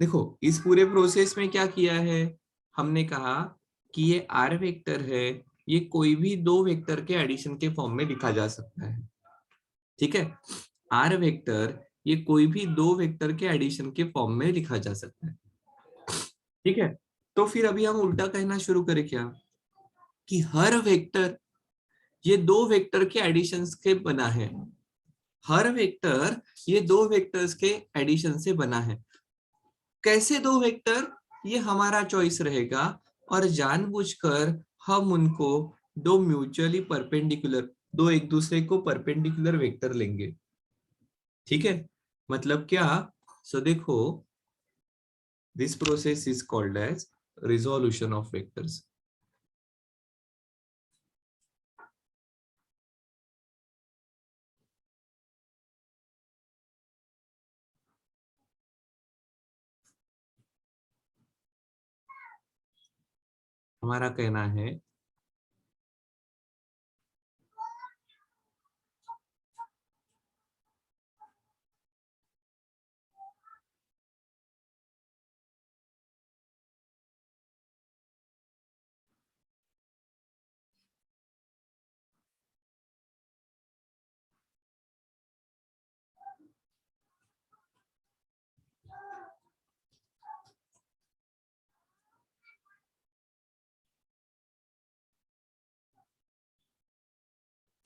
देखो इस पूरे प्रोसेस में क्या किया है, हमने कहा कि ये आर वेक्टर है, ये कोई भी दो वेक्टर के एडिशन के फॉर्म में लिखा जा सकता है। ठीक है, आर वेक्टर ये कोई भी दो वेक्टर के एडिशन के फॉर्म में लिखा जा सकता है। ठीक है, तो फिर अभी हम उल्टा कहना शुरू करें क्या, कि हर वेक्टर ये दो वेक्टर के एडिशन के बना है। हर वेक्टर ये दो वेक्टर्स के एडिशन से बना है। कैसे दो वेक्टर, ये हमारा चॉइस रहेगा, और जानबूझकर हम उनको दो म्यूचुअली परपेंडिकुलर, दो एक दूसरे को परपेंडिकुलर वेक्टर लेंगे। ठीक है, मतलब क्या, सो देखो this process is called as resolution of vectors. हमारा कहना है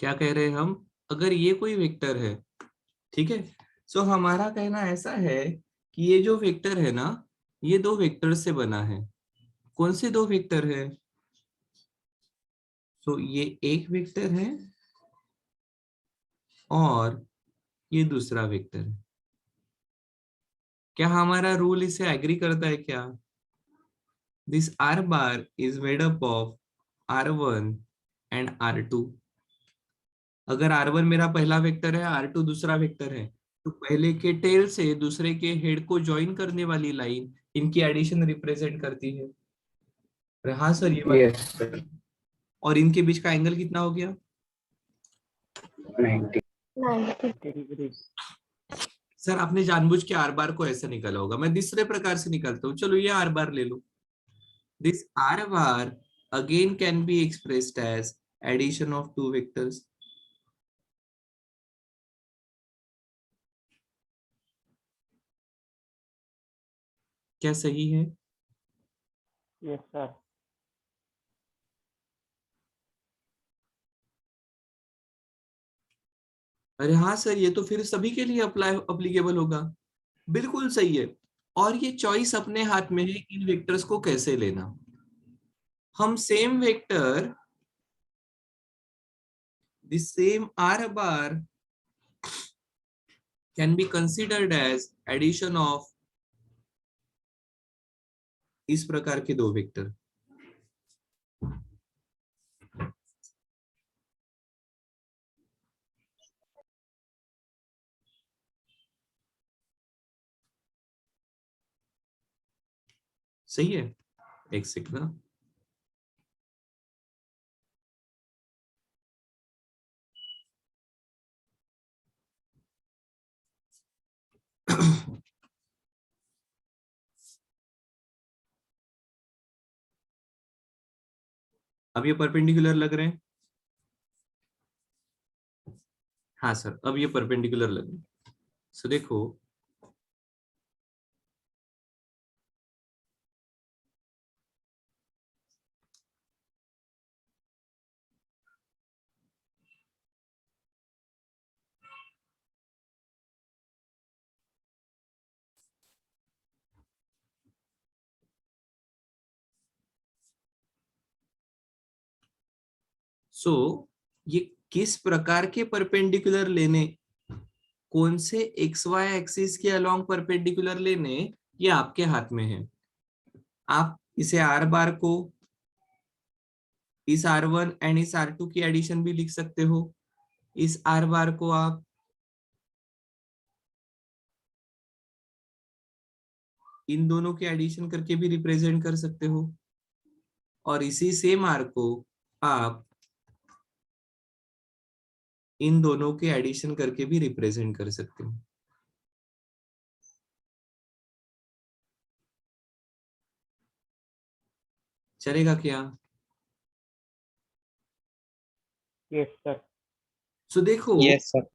क्या कह रहे हैं हम, अगर ये कोई वेक्टर है, ठीक है, सो हमारा कहना ऐसा है कि ये जो वेक्टर है ना, ये दो वेक्टर से बना है। कौन से दो वेक्टर है, सो ये एक वेक्टर है और ये दूसरा वेक्टर है। क्या हमारा रूल इसे एग्री करता है क्या, this R bar is made up of R1 and R2। अगर R1 मेरा पहला वेक्टर है, R2 दूसरा वेक्टर है, तो पहले के टेल से दूसरे के हेड को ज्वाइन करने वाली लाइन इनकी एडिशन रिप्रेजेंट करती है। अरे हाँ सर, ये बात। Yes sir. और इनके बीच का एंगल कितना हो गया, 90। सर आपने जानबूझ के आर बार को ऐसे निकाला होगा, मैं दूसरे प्रकार से निकालता हूँ, चलो ये आर बार ले लो। This R bar again can be expressed as addition of two vectors. क्या सही है, यस सर। अरे हाँ सर, ये तो फिर सभी के लिए अप्लाई अप्लीकेबल होगा। बिल्कुल सही है, और ये चॉइस अपने हाथ में है इन वेक्टर्स को कैसे लेना। हम same vector, the same R bar can be considered as addition of इस प्रकार के दो वेक्टर। सही है, एक सेकंड ना। अब ये परपेंडिकुलर लग रहे हैं, हाँ सर अब ये परपेंडिकुलर लग रहे हैं। सो देखो सो ये किस प्रकार के परपेंडिकुलर लेने, कौन से एक्स वाई एक्सिस के अलोंग परपेंडिकुलर लेने, ये आपके हाथ में है। आप इसे आर बार को इस R1 एंड इस R2 की एडिशन भी लिख सकते हो, इस आर बार को आप इन दोनों के एडिशन करके भी रिप्रेजेंट कर सकते हो, और इसी सेम आर को आप इन दोनों के एडिशन करके भी रिप्रेजेंट कर सकते हो। चलेगा क्या? Yes sir. सो देखो, यस सर।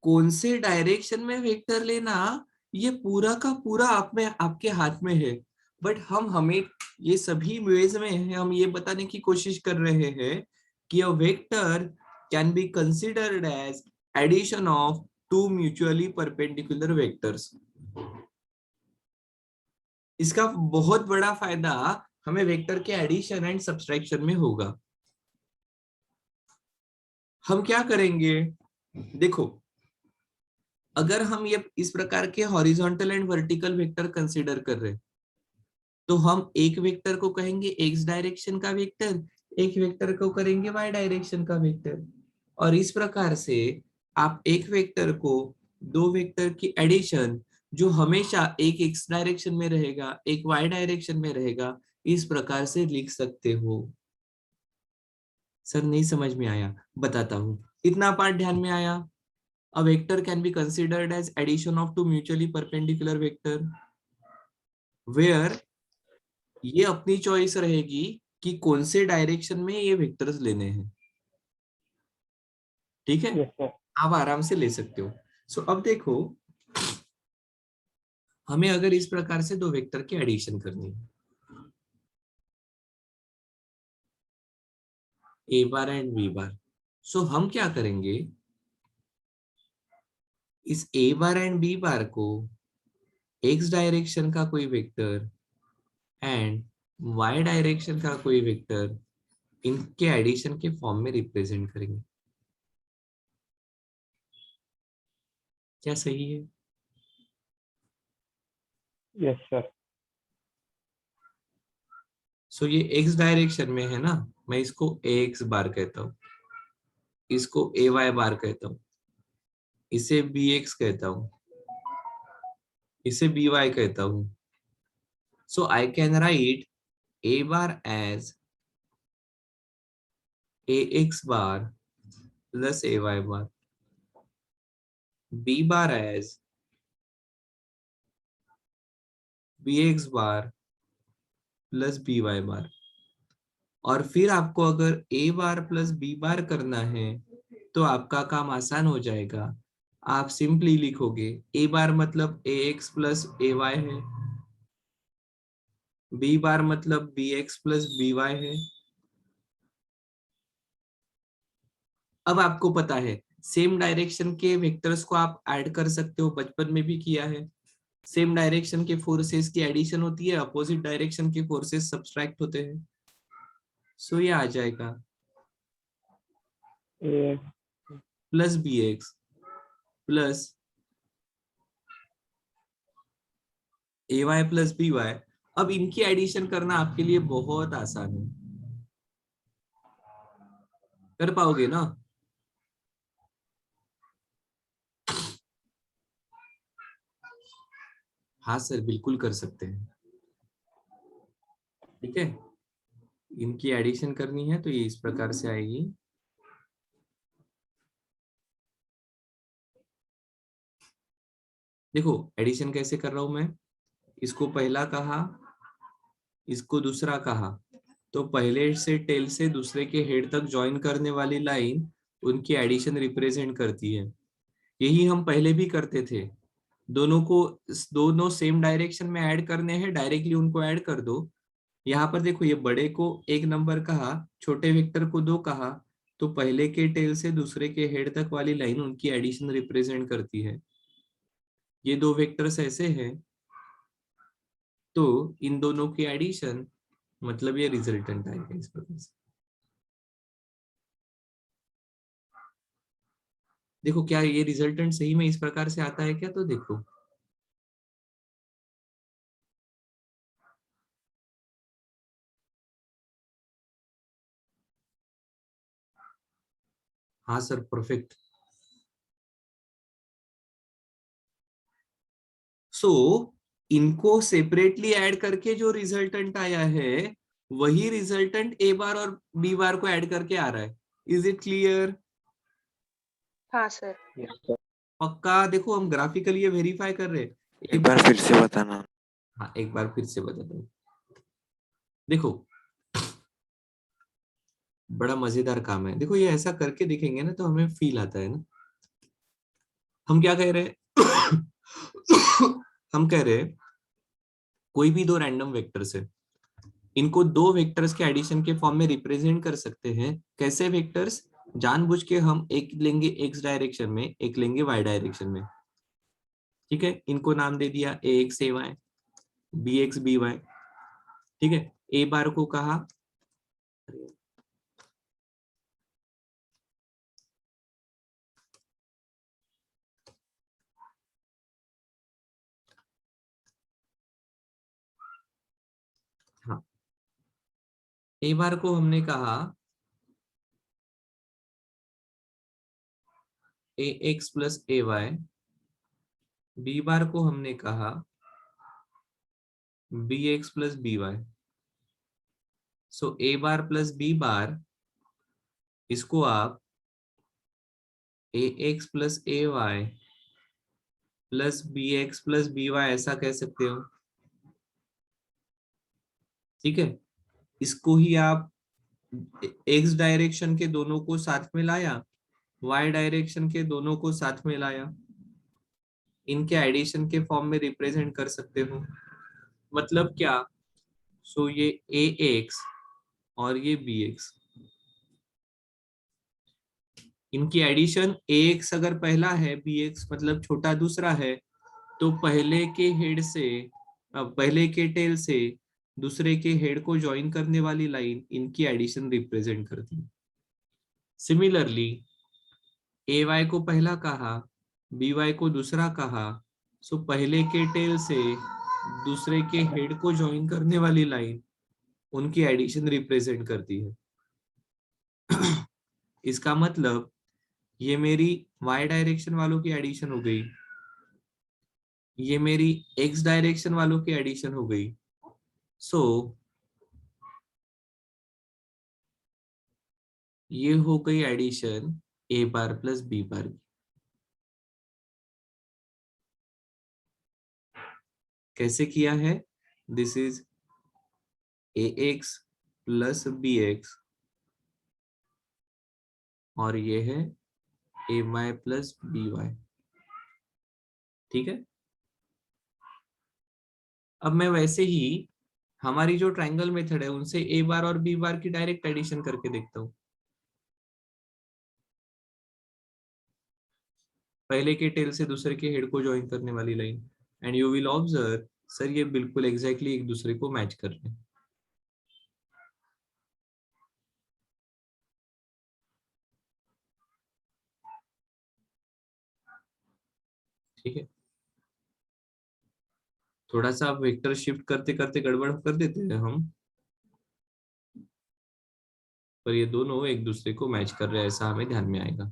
कौन से डायरेक्शन में वेक्टर लेना, ये पूरा का पूरा आप में, आपके हाथ में है। बट हमें ये सभी वेज में है, हम ये बताने की कोशिश कर रहे हैं कि a vector can be considered as addition of two mutually perpendicular vectors. इसका बहुत बड़ा फायदा हमें वेक्टर के एडिशन एंड सब्सट्रैक्शन में होगा। हम क्या करेंगे, देखो, अगर हम ये इस प्रकार के horizontal and vertical vector consider कर रहे हैं, तो हम एक वेक्टर को कहेंगे एक्स डायरेक्शन का वेक्टर, एक वेक्टर को करेंगे वाई डायरेक्शन का वेक्टर। और इस प्रकार से आप एक वेक्टर को दो वेक्टर की एडिशन, जो हमेशा एक एक्स डायरेक्शन में रहेगा एक वाई डायरेक्शन में रहेगा, इस प्रकार से लिख सकते हो। सर नहीं समझ में आया, बताता हूँ। इतना पार्ट ध्यान में आया? A vector can be considered as addition of two mutually perpendicular vector, where ये अपनी चॉइस रहेगी कि कौन से डायरेक्शन में ये वेक्टर्स लेने हैं। ठीक है, यस सर। आप आराम से ले सकते हो। सो अब देखो, हमें अगर इस प्रकार से दो वेक्टर की एडिशन करनी है, ए बार एंड बी बार, सो हम क्या करेंगे, इस ए बार एंड बी बार को एक्स डायरेक्शन का कोई वेक्टर एंड वाई डायरेक्शन का कोई वेक्टर, इनके एडिशन के फॉर्म में रिप्रेजेंट करेंगे। क्या सही है? Yes sir. सो ये एक्स डायरेक्शन में है ना, मैं इसको ए एक्स बार कहता हूँ, इसको ए वाई बार कहता हूँ, इसे बी एक्स कहता हूँ, इसे बी वाई कहता हूँ। So I can write A bar as A X bar plus A Y bar, B bar as B X bar plus B Y bar. और फिर आपको अगर ए बार प्लस बी बार करना है तो आपका काम आसान हो जाएगा। आप सिंपली लिखोगे ए बार मतलब A X plus A Y है, बी बार मतलब B X plus B Y है। अब आपको पता है सेम डायरेक्शन के वेक्टर्स को आप ऐड कर सकते हो, बचपन में भी किया है। सेम डायरेक्शन के फोर्सेस की एडिशन होती है, अपोजिट डायरेक्शन के फोर्सेस सब्सट्रैक्ट होते हैं। सो ये आ जाएगा ए plus B X plus A Y plus B Y. अब इनकी एडिशन करना आपके लिए बहुत आसान है, कर पाओगे ना? हाँ सर, बिल्कुल कर सकते हैं। ठीक है, इनकी एडिशन करनी है तो ये इस प्रकार से आएगी। देखो एडिशन कैसे कर रहा हूं मैं, इसको पहला कहा, इसको दूसरा कहा, तो पहले से टेल से दूसरे के हेड तक ज्वाइन करने वाली लाइन उनकी एडिशन रिप्रेजेंट करती है। यही हम पहले भी करते थे। दोनों को, दोनों सेम डायरेक्शन में ऐड करने हैं, डायरेक्टली उनको ऐड कर दो। यहाँ पर देखो, ये बड़े को एक नंबर कहा, छोटे वेक्टर को दो कहा, तो पहले के टेल से दूसरे के हेड तक वाली लाइन उनकी एडिशन रिप्रेजेंट करती है। ये दो वेक्टर्स ऐसे हैं, तो इन दोनों की एडिशन मतलब ये रिजल्टेंट आएगा इस प्रकार से। देखो क्या ये रिजल्टेंट सही में इस प्रकार से आता है क्या, तो देखो हाँ सर, परफेक्ट। सो इनको सेपरेटली ऐड करके जो रिजल्टेंट आया है, वही रिजल्टेंट ए बार और बी बार को ऐड करके आ रहा है। Is it clear? हाँ सर। Yes sir. पक्का? देखो हम ग्राफिकली ये वेरीफाई कर रहे हैं। एक बार फिर से बताना। हाँ, एक बार फिर से बताता हूँ। देखो बड़ा मजेदार काम है। देखो ये ऐसा करके देखेंगे ना तो हमें फील आता है ना। हम क्या कह रहे हैं हम कह रहे हैं कोई भी दो रैंडम वेक्टर्स है, इनको दो वेक्टर्स के एडिशन के फॉर्म में रिप्रेजेंट कर सकते हैं। कैसे वेक्टर्स? जानबूझ के हम एक लेंगे एक्स डायरेक्शन में, एक लेंगे वाई डायरेक्शन में। ठीक है, इनको नाम दे दिया A X A Y, B X B Y. ठीक है, ए बार को कहा हाँ, ए बार को हमने कहा A X plus A Y, B bar को हमने कहा B X plus B Y. So A bar plus B bar, इसको आप A X plus A Y plus B X plus B Y ऐसा कह सकते हो। ठीक है, इसको ही आप एक्स डायरेक्शन के दोनों को साथ में लाया, वाई डायरेक्शन के दोनों को साथ में लाया, इनके एडिशन के फॉर्म में रिप्रेजेंट कर सकते हो। मतलब क्या? सो ये ए एक्स और ये बी एक्स, इनकी एडिशन ए एक्स अगर पहला है, बी एक्स मतलब छोटा दूसरा है, तो पहले के हेड से पहले के टेल से दूसरे के हेड को ज्वाइन करने वाली लाइन इनकी एडिशन रिप्रेजेंट करती है। सिमिलरली ए वाई को पहला कहा, बी वाई को दूसरा कहा, सो पहले के टेल से दूसरे के हेड को ज्वाइन करने वाली लाइन उनकी एडिशन रिप्रेजेंट करती है। इसका मतलब ये मेरी वाई डायरेक्शन वालों की एडिशन हो गई, ये मेरी एक्स डायरेक्शन वालों की एडिशन हो गई। सो ये हो गई addition A bar plus B bar की। कैसे किया है? This is A X plus B X और ये है A Y plus B Y. ठीक है, अब मैं वैसे ही हमारी जो ट्रायंगल मेथड है उनसे ए बार और बी बार की डायरेक्ट एडिशन करके देखता हूँ। पहले के टेल से दूसरे के हेड को ज्वाइन करने वाली line, and you will observe sir ये बिल्कुल एग्जैक्टली एक दूसरे को मैच कर रहे हैं। ठीक है, थोड़ा सा वेक्टर शिफ्ट करते करते गड़बड़ कर देते हैं हम, पर ये दोनों एक दूसरे को मैच कर रहे हैं ऐसा हमें ध्यान में आएगा।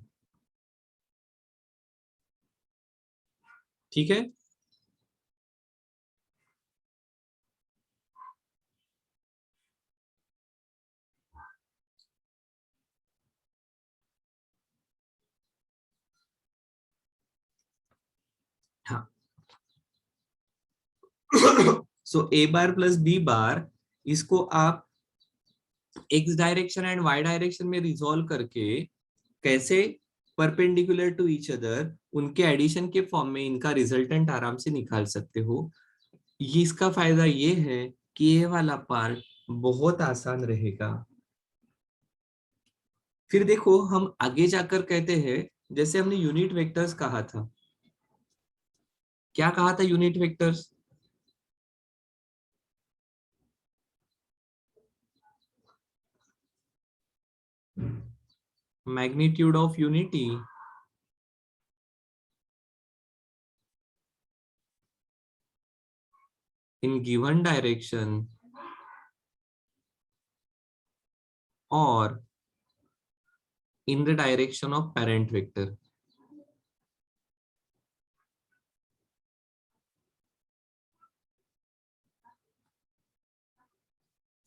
ठीक है, हाँ। सो A bar plus B bar, इसको आप X direction and Y direction में रिजॉल्व करके कैसे परपेंडिकुलर टू ईच अदर उनके एडिशन के फॉर्म में इनका रिजल्टेंट आराम से निकाल सकते हो। ये इसका फायदा ये है कि ये वाला पार्ट बहुत आसान रहेगा। फिर देखो हम आगे जाकर कहते हैं, जैसे हमने यूनिट वेक्टर्स कहा था, क्या कहा था unit vectors? Magnitude of unity in given direction or in the direction of parent vector।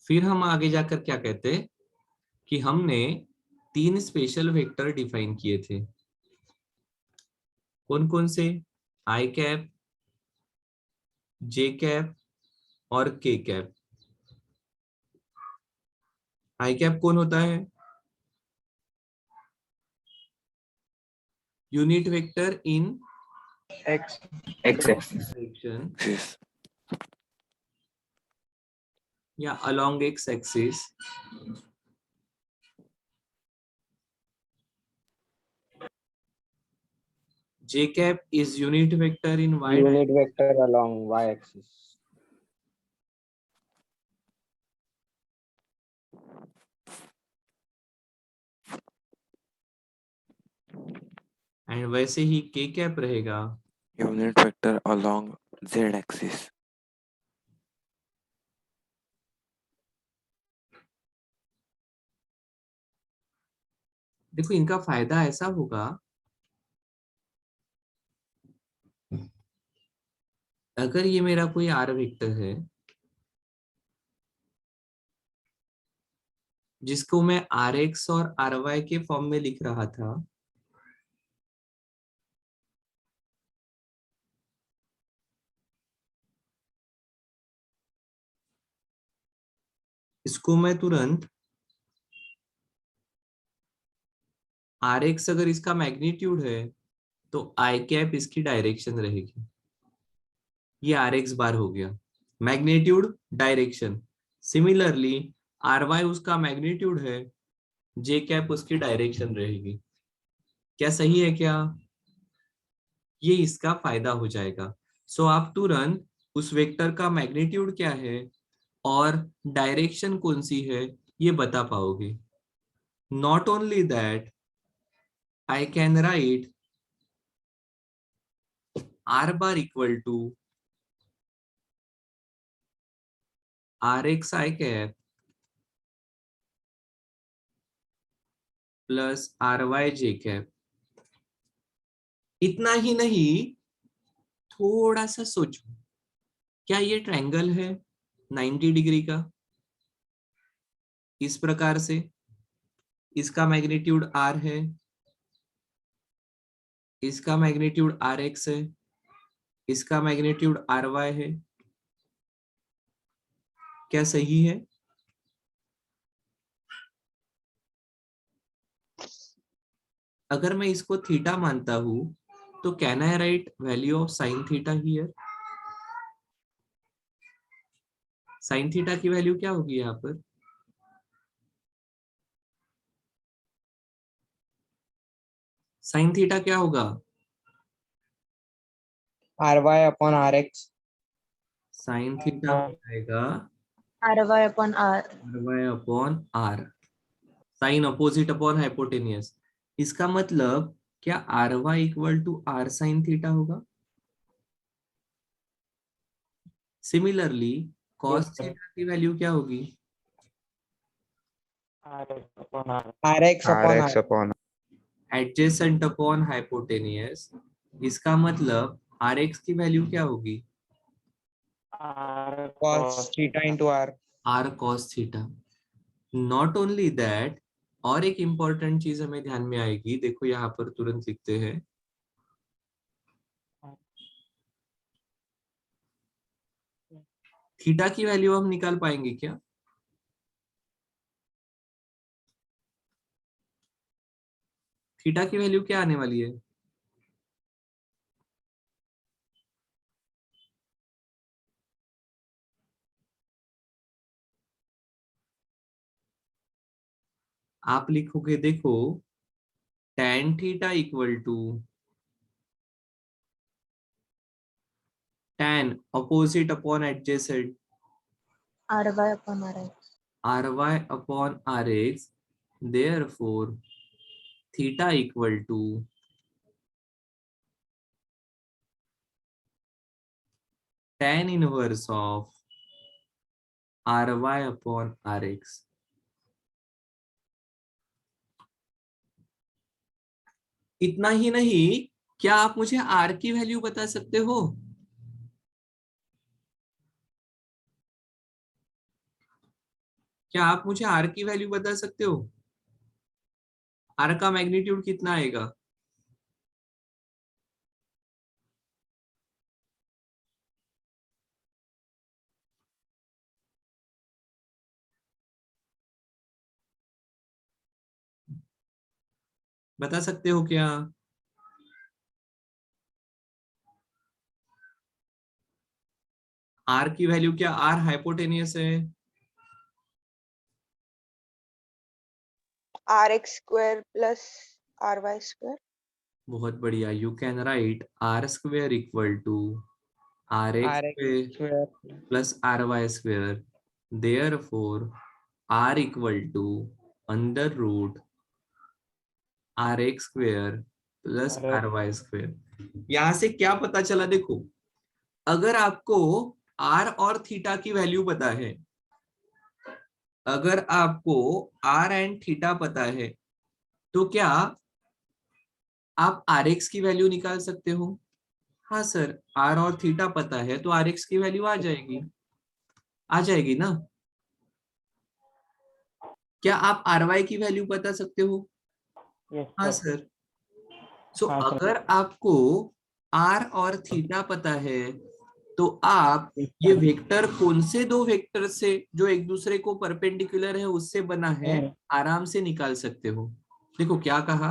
फिर हम आगे जाकर क्या कहते हैं कि हमने तीन स्पेशल वेक्टर डिफाइन किए थे। कौन कौन से? आई कैप, जे कैप और के कैप। आई कैप कौन होता है? यूनिट वेक्टर इन X. X axis. Direction Axis. या along x axis j cap is unit vector in y Unit vector along y-axis. And वैसे ही k cap रहेगा Unit vector along Z axis. देखो इनका फायदा ऐसा होगा, अगर ये मेरा कोई r वेक्टर है जिसको मैं rx और ry के फॉर्म में लिख रहा था, इसको मैं तुरंत rx अगर इसका मैग्नीट्यूड है तो i कैप इसकी डायरेक्शन रहेगी। ये rx बार हो गया, मैग्नीट्यूड डायरेक्शन। सिमिलरली ry उसका मैग्नीट्यूड है, j कैप उसकी डायरेक्शन रहेगी। क्या सही है क्या? ये इसका फायदा हो जाएगा। सो आप तुरंत उस वेक्टर का मैग्नीट्यूड क्या है और डायरेक्शन कौन सी है ये बता पाओगे। Not only that, I can right r bar equal to rx I cap plus ry j cap। इतना ही नहीं, थोड़ा सा सोचो, क्या ये ट्रायंगल है 90 डिग्री का? इस प्रकार से इसका मैग्नीट्यूड r है, इसका मैग्नीट्यूड rx है, इसका मैग्नीट्यूड ry है। क्या सही है? अगर मैं इसको थीटा मानता हूं तो can I right value of sine theta here? Sine theta की वैल्यू क्या होगी यहाँ पर? साइन थीटा क्या होगा? ry upon rx. Sine theta हो जाएगा RY upon R. ry upon r, sine opposite upon hypotenuse. इसका मतलब क्या R Y equal to R sine theta होगा? Similarly cos Yes, sir. Theta की वैल्यू क्या होगी? Rx upon r. Rx upon Rx r. upon adjacent upon hypotenuse. इसका मतलब are x की वैल्यू क्या होगी? R cos theta into r. R cos theta. Not only that, और एक इंपॉर्टेंट चीज हमें ध्यान में आएगी, देखो यहाँ पर तुरंत लिखते हैं। थीटा की वैल्यू हम निकाल पाएंगे क्या? थीटा की वैल्यू क्या आने वाली है? आप लिखोगे, देखो tan theta equal to tan opposite upon adjacent RY upon RX. ry upon R X. Therefore theta equal to tan inverse of ry upon R X. इतना ही नहीं, क्या आप मुझे r की वैल्यू बता सकते हो? क्या आप मुझे r की वैल्यू बता सकते हो? r का मैग्नीट्यूड कितना आएगा? बता सकते हो क्या? आर की वैल्यू क्या, आर हाइपोटेनियस है, RX square plus RY square. बहुत बढ़िया, you can write R square equal to R X RX square. Plus R Y square, therefore R equal to under root R X square plus R Y square. यहां से क्या पता चला, देखो अगर आपको आर और थीटा की वैल्यू पता है, अगर आपको आर एंड थीटा पता है, तो क्या आप आर एक्स की वैल्यू निकाल सकते हो? हाँ सर, आर और थीटा पता है तो आर एक्स की वैल्यू आ जाएगी, आ जाएगी ना। क्या आप आर वाई की वैल्यू बता सकते हो? Yes, हाँ sir. सर। सो हाँ, sir. अगर आपको आर और थीटा पता है, तो आप ये वेक्टर कौन से दो वेक्टर से जो एक दूसरे को परपेंडिकुलर है उससे बना है आराम से निकाल सकते हो। देखो क्या कहा,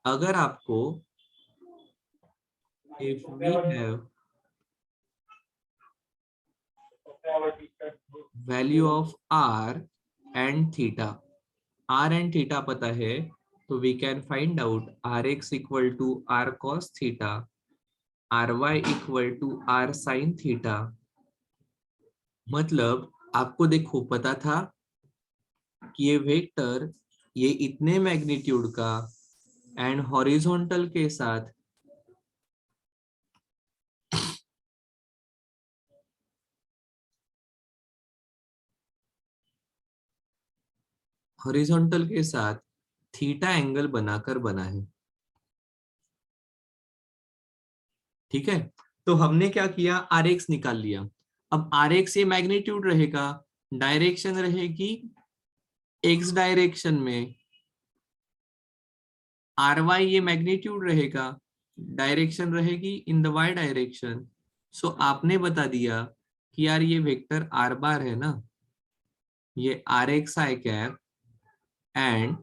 अगर आपको if we have value of r and theta, r and theta पता है, तो we can find out rx equal to r cos theta, ry equal to r sin theta। मतलब आपको देखो पता था कि ये वेक्टर ये इतने मैग्नीट्यूड का एंड हॉरिजॉन्टल के साथ हॉरिजॉन्टल के साथ थीटा एंगल बनाकर बना है। ठीक है, तो हमने क्या किया, आर एक्स निकाल लिया। अब आर एक्स ये मैग्नीट्यूड रहेगा, डायरेक्शन रहेगी एक्स डायरेक्शन में, आर वाई ये मैग्नीट्यूड रहेगा, डायरेक्शन रहेगी इन द वाई डायरेक्शन। सो आपने बता दिया कि यार ये वेक्टर आर बार है ना, ये R X I cap and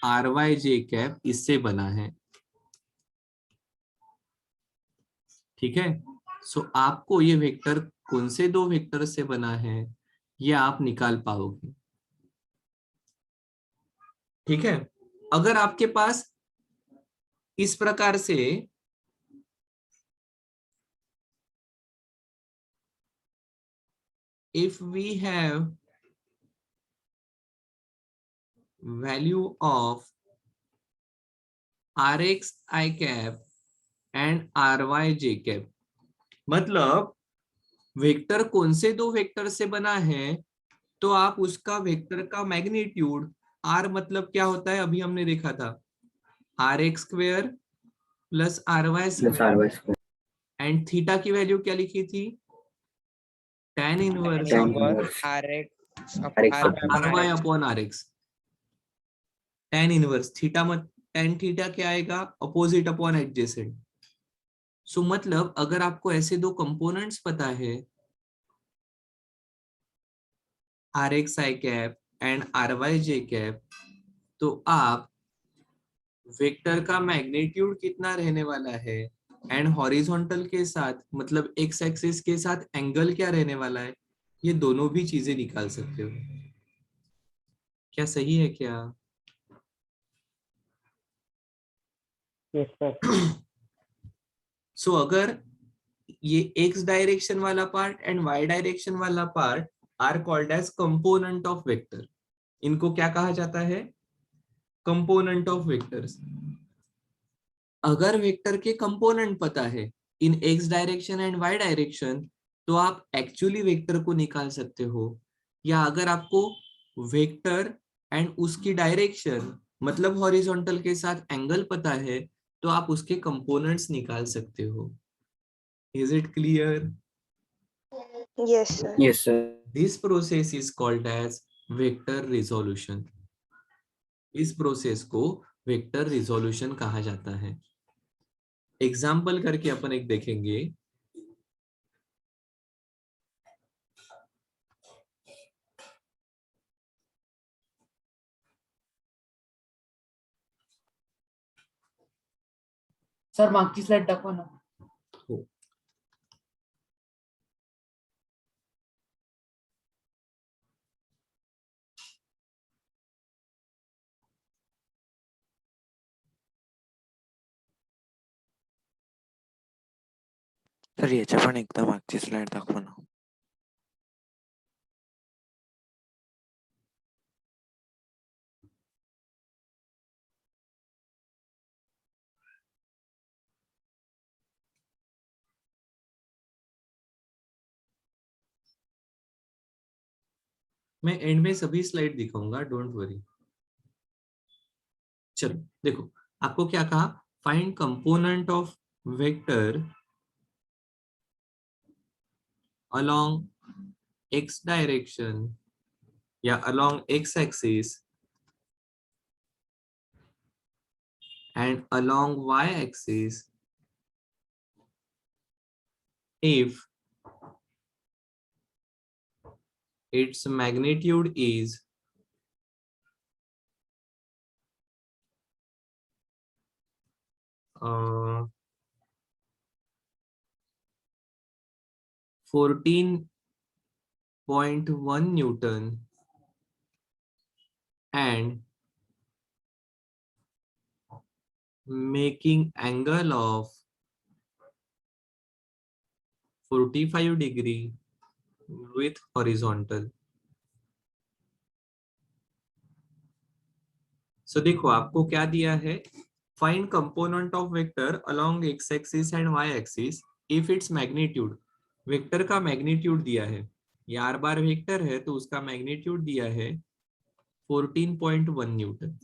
R Y J cap इससे बना है। ठीक है, सो आपको ये वेक्टर कौन से दो वेक्टर से बना है ये आप निकाल पाओगे। ठीक है, अगर आपके पास इस प्रकार से if we have value of rx I cap and ry j cap, मतलब वेक्टर कौन से दो वेक्टर से बना है, तो आप उसका वेक्टर का मैग्नीट्यूड, आर मतलब क्या होता है अभी हमने देखा था, R X square plus R Y square, and theta की वैल्यू क्या लिखी थी, tan inverse RX R Y upon R X, tan inverse theta मत, tan थीटा क्या आएगा, अपोजिट अपॉन एडजेसेंट। सो मतलब अगर आपको ऐसे दो कंपोनेंट्स पता है, R X I cap and R Y J cap, तो आप वेक्टर का मैग्नीट्यूड कितना रहने वाला है एंड हॉरिजॉन्टल के साथ मतलब एक्स एक्सिस के साथ एंगल क्या रहने वाला है, ये दोनों भी चीजें निकाल सकते हो। क्या सही है क्या? Yes, sir. सो अगर ये एक्स डायरेक्शन वाला पार्ट एंड वाई डायरेक्शन वाला part are called as component of vector, इनको क्या कहा जाता है, कंपोनेंट ऑफ वेक्टर्स। अगर वेक्टर के कंपोनेंट पता है in X direction and Y direction, तो आप एक्चुअली वेक्टर को निकाल सकते हो। या अगर आपको वेक्टर एंड उसकी डायरेक्शन मतलब हॉरिजॉन्टल के साथ एंगल पता है, तो आप उसके कंपोनेंट्स निकाल सकते हो। Is it clear? Yes, sir. Yes, sir. This process is called as vector resolution। इस प्रोसेस को वेक्टर रिजोल्यूशन कहा जाता है। एग्जाम्पल करके अपन एक देखेंगे। सर मागची स्लाइड दाखवा ना. हो, सर याच्या पण एकदम मागची स्लाइड दाखवा ना. मैं एंड में सभी स्लाइड दिखाऊंगा, डोंट वरी. चलो देखो, आपको क्या कहा, find component of vector along x direction या along x axis and along y axis if its magnitude is 14.1 Newton and making angle of 45 degree with horizontal. So देखो आपको क्या दिया है, find component of vector along x axis and y axis if its magnitude, vector का magnitude दिया है, ये r बार vector है तो उसका मैग्नीट्यूड दिया है 14.1 न्यूटन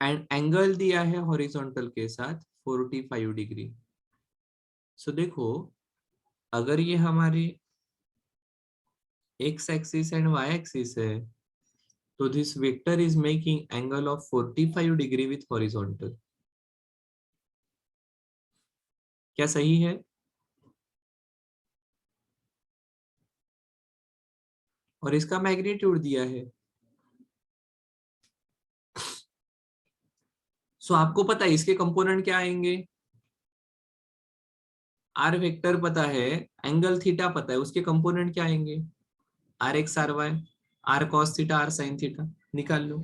एंड एंगल दिया है हॉरिजॉन्टल के साथ 45 डिग्री. सो देखो अगर ये हमारी x axis and y axis है तो this vector is making angle of 45 degree with horizontal. क्या सही है? और इसका मैग्नीट्यूड दिया है. सो आपको पता है इसके कंपोनेंट क्या आएंगे, आर वेक्टर पता है, एंगल थीटा पता है, उसके कंपोनेंट क्या आएंगे, R X R Y, R cos theta R sine theta, निकाल लो.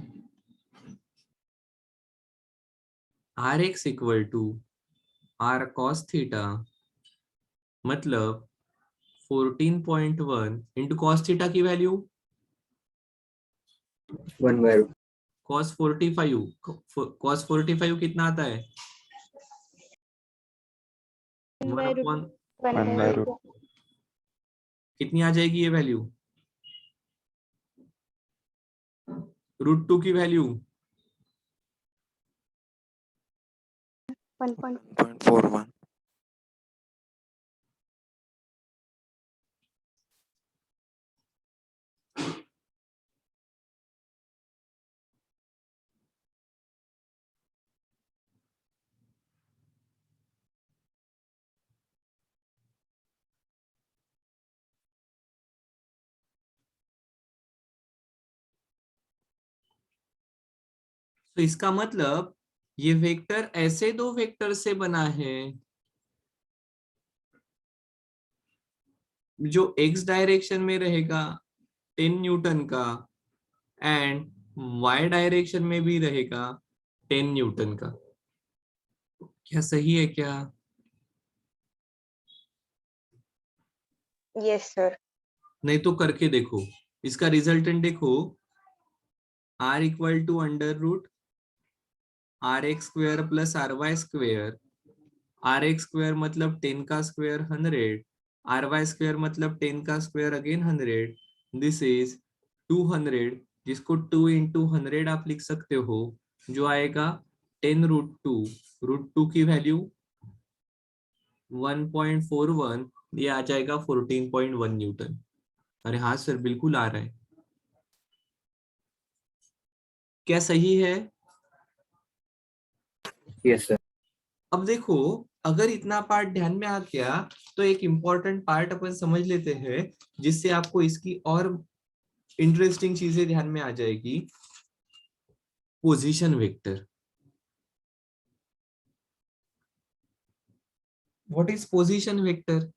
R X equal to R cos theta मतलब 14.1 इंटू कॉस थीटा की वैल्यू 1/2. कॉस 45, कॉस 45 कितना आता है, 1/, 1/√. कितनी आ जाएगी ये वैल्यू, √2 की वैल्यू 1.41. तो इसका मतलब ये वेक्टर ऐसे दो वेक्टर से बना है जो x डायरेक्शन में रहेगा 10 न्यूटन का एंड y डायरेक्शन में भी रहेगा 10 न्यूटन का. क्या सही है क्या? Yes, sir. नहीं तो करके देखो, इसका रिजल्टेंट देखो, r equal to under root R X square plus R Y square, R X square मतलब 10 का स्क्वेयर 100, आर वाई स्क्वेयर मतलब 10 का स्क्वेयर अगेन 100, दिस इज 200, जिसको 2 इंटू 100 आप लिख सकते हो, जो आएगा 10√2, √2 की वैल्यू 1.41, ये आ जाएगा 14.1 न्यूटन. अरे हाँ सर बिल्कुल आ रहा है. क्या सही है? Yes, sir. अब देखो अगर इतना पार्ट ध्यान में आ गया तो एक इम्पोर्टेंट पार्ट अपन समझ लेते हैं जिससे आपको इसकी और इंटरेस्टिंग चीजें ध्यान में आ जाएगी. Position vector. What is position vector?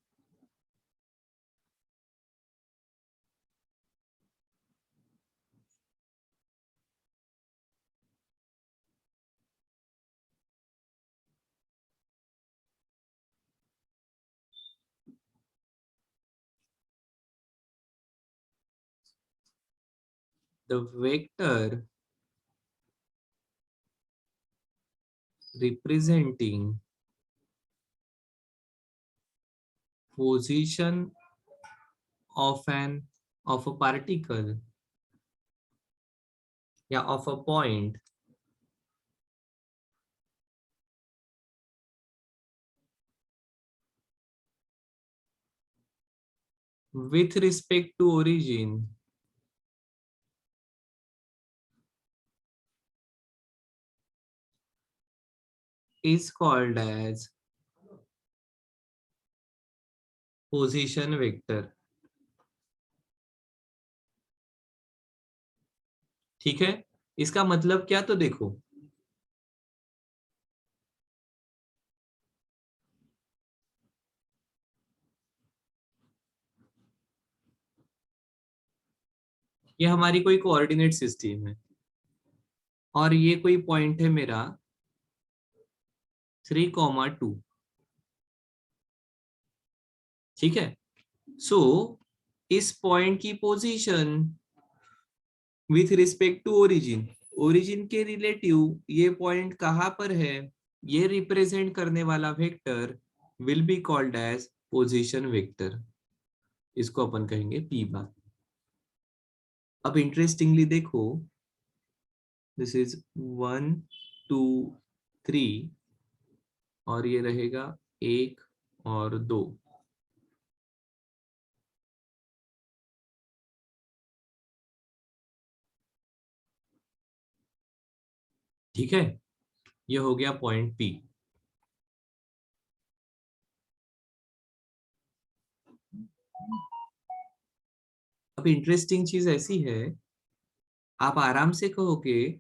the vector representing position of a particle या of a point with respect to origin is called as position vector. ठीक है, इसका मतलब क्या, तो देखो ये हमारी कोई कोऑर्डिनेट सिस्टम है और ये कोई पॉइंट है मेरा 3,2. ठीक है, सो इस पॉइंट की position with respect to origin, origin के रिलेटिव ये पॉइंट कहां पर है, ये रिप्रेजेंट करने वाला vector will be called as position vector. इसको अपन कहेंगे पी बार. अब इंटरेस्टिंगली देखो, दिस इज 1 2 3 और ये रहेगा 1 और 2. ठीक है, ये हो गया पॉइंट पी. अब इंटरेस्टिंग चीज ऐसी है, आप आराम से कहोगे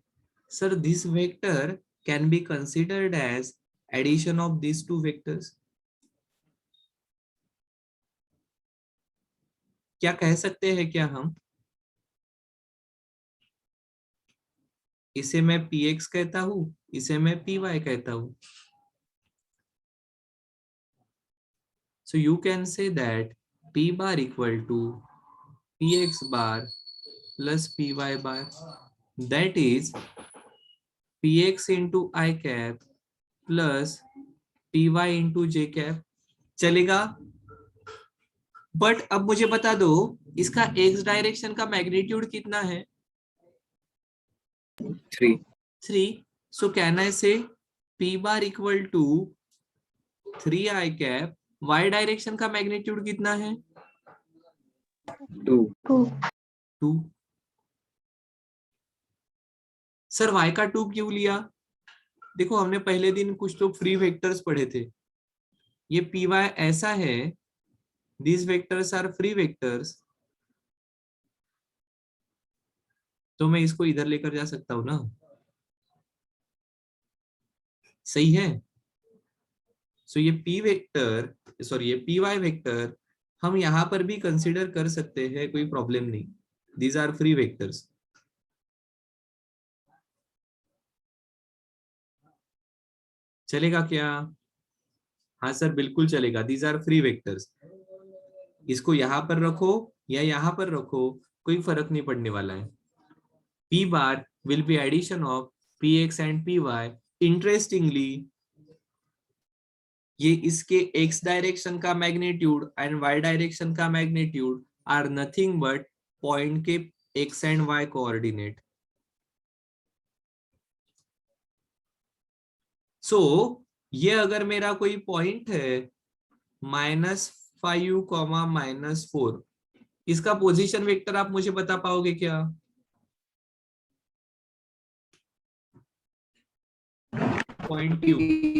sir this vector can be considered as addition of this two vectors. क्या कह सकते हैं क्या हम, इसे मैं px कहता हूं, इसे मैं py कहता हूं. So you can say that p bar equal to px bar plus py bar, that is px into I cap plus py into j cap. चलेगा, बट अब मुझे बता दो इसका x डायरेक्शन का मैग्नीट्यूड कितना है, 3. So can I say p bar equal to 3 I cap, y direction का मैग्नीट्यूड कितना है, 2. सर y का 2 क्यों लिया, देखो हमने पहले दिन कुछ तो फ्री वेक्टर्स पढ़े थे, ये py ऐसा है, these vectors are free vectors, तो मैं इसको इधर लेकर जा सकता हूं ना, सही है. सो ये p वेक्टर, सॉरी ये py वेक्टर हम यहां पर भी कंसीडर कर सकते हैं, कोई प्रॉब्लम नहीं, दीज आर फ्री वेक्टर्स. चलेगा क्या, हाँ सर बिल्कुल चलेगा, दीज आर फ्री वेक्टर्स. इसको यहां पर रखो या यहां पर रखो, कोई फर्क नहीं पड़ने वाला है. p bar will be addition of px and py. Interestingly ये इसके x डायरेक्शन का मैग्नीट्यूड एंड y डायरेक्शन का magnitude are nothing but point के x and y coordinate. So ये अगर मेरा कोई पॉइंट है -5, -4, इसका पोजीशन वेक्टर आप मुझे बता पाओगे क्या, point q,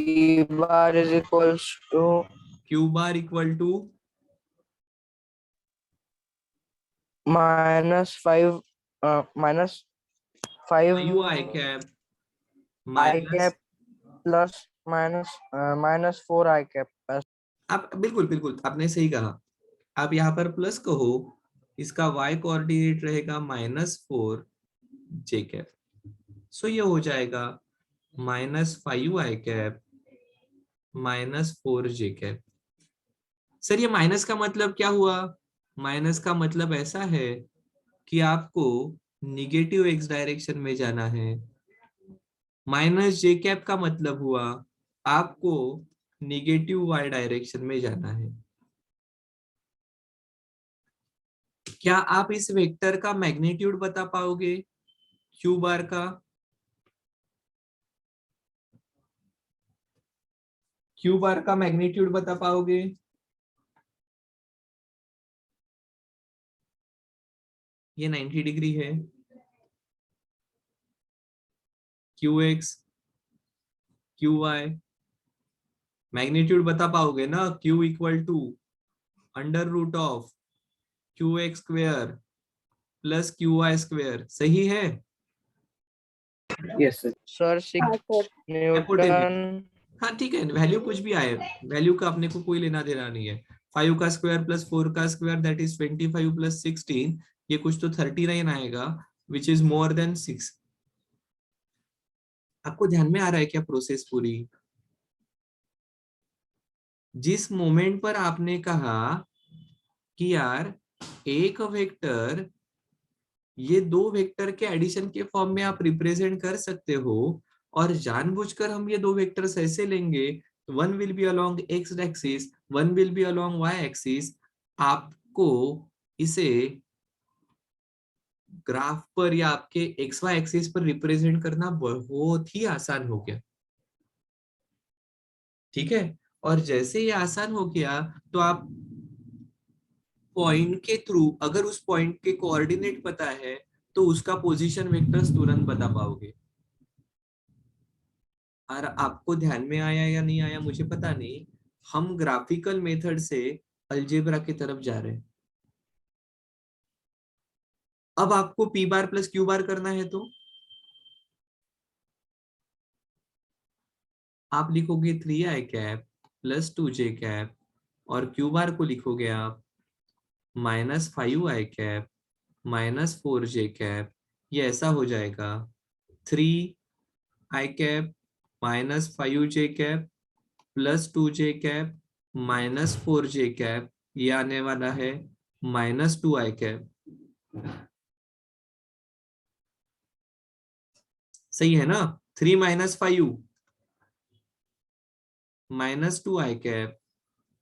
P bar is equals to q bar equal to -5 u I cap I cap plus -4 I cap. आप बिल्कुल बिल्कुल आपने सही कहा, आप यहाँ पर प्लस कहो, इसका y कोऑर्डिनेट रहेगा -4 j कैप. सो ये हो जाएगा -5 I cap -4 j cap. Sir ये माइनस का मतलब क्या हुआ, माइनस का मतलब ऐसा है कि आपको निगेटिव एक्स डायरेक्शन में जाना है। माइनस जे कैप का मतलब हुआ आपको निगेटिव वाई डायरेक्शन में जाना है। क्या आप इस वेक्टर का मैग्नीट्यूड बता पाओगे क्यू बार का? क्यू बार का मैग्नीट्यूड बता पाओगे? ये 90 डिग्री है। Q X Q Y magnitude बता पाओगे ना? Q equal to under root of Q X square plus Q Y square, सही है? Yes, sir. Sir, 6 हाँ सर। Newton. हाँ ठीक है, वैल्यू कुछ भी आए, वैल्यू का अपने को कोई लेना देना नहीं है। 5 का स्क्वायर प्लस 4 का स्क्वायर दैट इज 25 प्लस 16, ये कुछ तो 39 आएगा विच इज मोर देन 6। आपको ध्यान में आ रहा है क्या प्रोसेस पूरी? जिस मोमेंट पर आपने कहा कि यार एक वेक्टर ये दो वेक्टर के एडिशन के फॉर्म में आप रिप्रेजेंट कर सकते हो, और जानबूझकर हम ये दो वेक्टर्स ऐसे लेंगे, one will be along X axis, one will be along Y axis, आपको इसे ग्राफ पर या आपके एक्स वाई एक्सिस पर रिप्रेजेंट करना बहुत ही आसान हो गया। ठीक है, और जैसे ये आसान हो गया तो आप पॉइंट के थ्रू अगर उस पॉइंट के कोऑर्डिनेट पता है तो उसका पोजीशन वेक्टर्स तुरंत बता पाओगे। और आपको ध्यान में आया या नहीं आया मुझे पता नहीं, हम ग्राफिकल मेथड से अलजेब्रा की तरफ जा रहे हैं। अब आपको पी बार प्लस क्यू बार करना है तो आप लिखोगे 3i cap plus 2j cap, और क्यू बार को लिखोगे आप -5i कैप -4j कैप। ये ऐसा हो जाएगा 3i cap -5j cap plus 2j cap -4j cap, ये आने वाला है -2i कैप। सही है ना? 3 - 5 -2i cap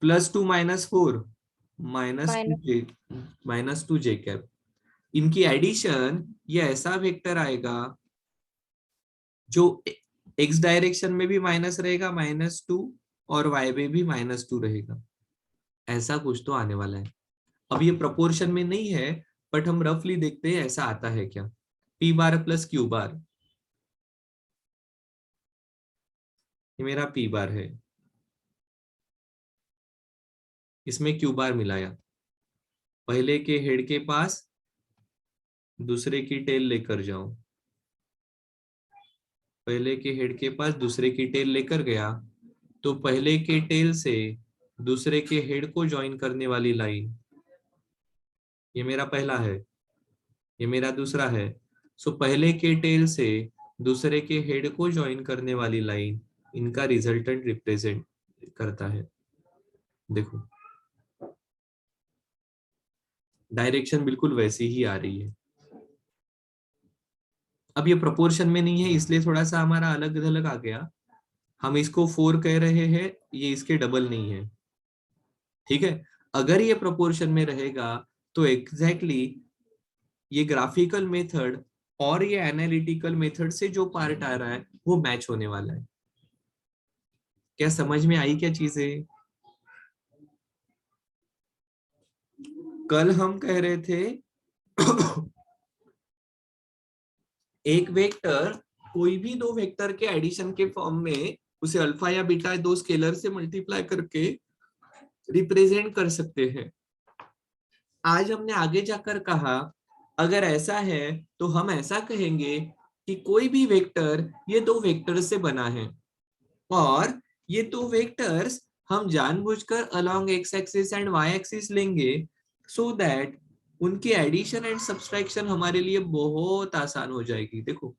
plus 2 - 4 -2j cap. इनकी एडिशन ये ऐसा वेक्टर आएगा जो एक्स डायरेक्शन में भी माइनस रहेगा -2, और वाई में भी -2 रहेगा। ऐसा कुछ तो आने वाला है। अब ये प्रोपोर्शन में नहीं है, बट हम रफली देखते हैं ऐसा आता है क्या। पी बार प्लस क्यू बार, ये मेरा पी बार है, इसमें क्यू बार मिलाया, पहले के हेड के पास दूसरे की टेल लेकर जाओ, पहले के हेड के पास दूसरे की टेल लेकर गया, तो पहले के टेल से दूसरे के हेड को ज्वाइन करने वाली लाइन, ये मेरा पहला है, ये मेरा दूसरा है। सो पहले के टेल से दूसरे के हेड को ज्वाइन करने वाली लाइन इनका रिजल्टेंट रिप्रेजेंट करता है। देखो डायरेक्शन बिल्कुल वैसी ही आ रही है। अब ये प्रोपोर्शन में नहीं है इसलिए थोड़ा सा हमारा अलग थलग आ गया। हम इसको 4 कह रहे हैं, ये इसके डबल नहीं है। ठीक है, अगर ये प्रोपोर्शन में रहेगा तो एग्जैक्टली ये ग्राफिकल मेथड और ये एनालिटिकल मेथड से जो पार्ट आ रहा है वो मैच होने वाला है। क्या समझ में आई क्या चीजें? कल हम कह रहे थे एक वेक्टर कोई भी दो वेक्टर के एडिशन के फॉर्म में उसे अल्फा या बीटा दो स्केलर से मल्टीप्लाई करके रिप्रेजेंट कर सकते हैं। आज हमने आगे जाकर कहा अगर ऐसा है तो हम ऐसा कहेंगे कि कोई भी वेक्टर ये दो वेक्टर से बना है, और ये दो वेक्टर्स हम जानबूझकर along X axis and Y axis लेंगे सो दैट उनकी एडिशन एंड सब्सट्रैक्शन हमारे लिए बहुत आसान हो जाएगी। देखो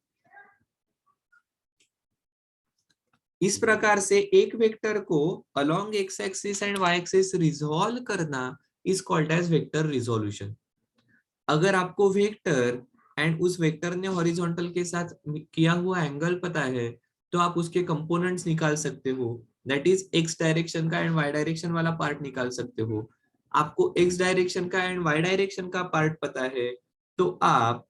इस प्रकार से एक वेक्टर को along X axis and Y axis resolve करना is called as vector resolution. अगर आपको वेक्टर एंड उस वेक्टर ने हॉरिजॉन्टल के साथ किया हुआ एंगल पता है, तो आप उसके कंपोनेंट्स निकाल सकते हो। दैट इज एक्स डायरेक्शन का एंड वाई डायरेक्शन वाला पार्ट निकाल सकते हो। आपको एक्स डायरेक्शन का एंड वाई डायरेक्शन का पार्ट पता है, तो आप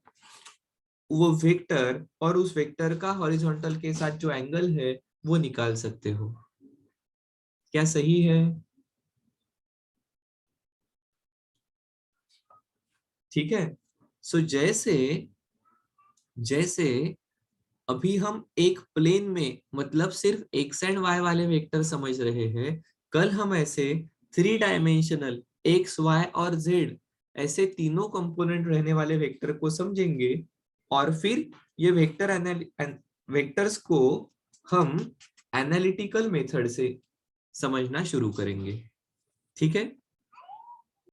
वो वेक्टर और उस वेक्टर का हॉरिजॉन्टल के साथ जो एंगल है वो निकाल सकते हो। क्या सही है? ठीक है। सो जैसे जैसे अभी हम एक प्लेन में मतलब सिर्फ एक्स एंड वाई वाले वेक्टर समझ रहे हैं, कल हम ऐसे 3 डायमेंशनल एक्स वाई और जेड ऐसे तीनों कंपोनेंट रहने वाले वेक्टर को समझेंगे, और फिर ये वेक्टर्स को हम एनालिटिकल मेथड से समझना शुरू करेंगे। ठीक है।